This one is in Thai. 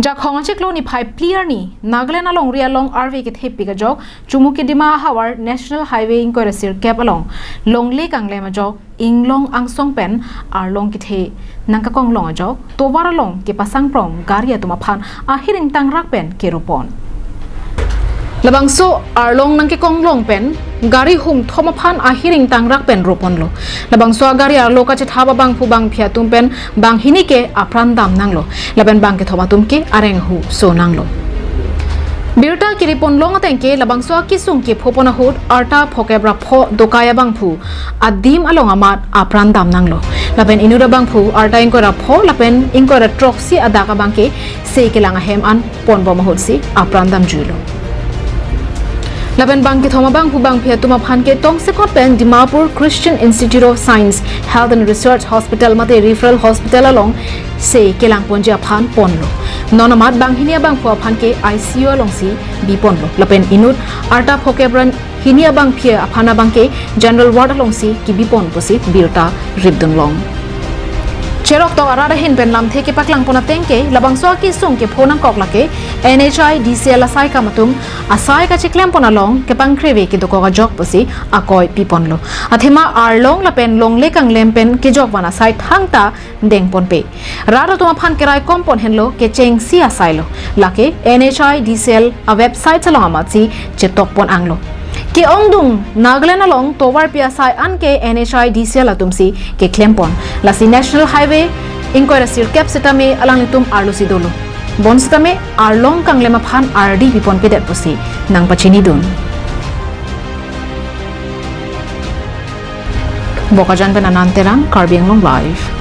จากของเช็คโลนี่พายเพลียร์นี่Nagaland alongเรียลง RV กิเทปิกะจอกChumoukedima NH National Highway อิงก็เรสิร์แคป along ลงเล็กอังเลมาจอกอิงลงอังซองเป็นลงกิเทนังกะกองลงจอกตัววาระลงเก็บปัสังปรองการยาตุมาพันหิริงตังรักเป็นเกรุปอนละบางโซลงนังเกกองลงเป็นการิหุงทอมพันหิริงตังรักเป็นรูปอนโลละบางโซการิโลกะจิตาบางผู้บางเพียตุมเป็นบางหินิเกapranดำนังโลละเป็นบางเกทอมาตุมเกอาเรงหูโซนังโลบิรตากิริปอนลงอเตงเกละบางโซกิสุงเกพปนาหูดอาร์ตาพกเอบราพอดกายบางผู้อดีมอลงอามาดapranดำนังโลละเป็นอินุระบางผู้อาร์ตาอิงกอราพอละเป็นอิงกอราทรอกซีอดากบางเกเซกิลังเฮมอันปอนบอมาหูซีapranดำจูโลละเป็นบางกิทอมาบางผู้บางเพียตุมาพันเกตงเซกอเป็นดิมาปูร์ Christian Institute of Science Health and Research Hospital มาเตรียล Hospital ลงเซเกลังปนเจียพันปนโลนอนมาดบางฮิเนียบางผู้พันเก ICU ลงซีบีปนโลละเป็นอินุดอาร์ตาโพเกบรันฮิเนียบางเพียพันบางเก General Ward ลงซีกิบีปนปุสิบิลตาริบดุงลงเชรอกตออาราเห็นเป็นลำเทกิปักลังปนเต็งเกละบางสวากิส่งเก็บโพนังกอกละเก NHI DCL ละไซกามาตุมอาไซกะชิคเลมปนลองเก็บปังเครเวกิตกอกะจอกปุสิอากอยปีปนโลอาเทมาอาร์ลงละเป็นลงเล็กังเลมเป็นเกจอกวานาไซทั้งตาเด้งปนเปราดตัวมาพันเกรายกอมปนเห็นโลเกเจงซีอาไซโลละเก NHI DCL อาเว็บไซต์ฉลองอามาซีเจตอกปนอังโลเกองดุงNagaland along towar piasai an ke NHI DCL atumsi ke klempon lasi National Highway inquire sirkep setame alang litum arlusi dolo bon setame arlong kanglem phan RD pipon ke det pusi nang pachini dun bokajan penanan terang karbiang long live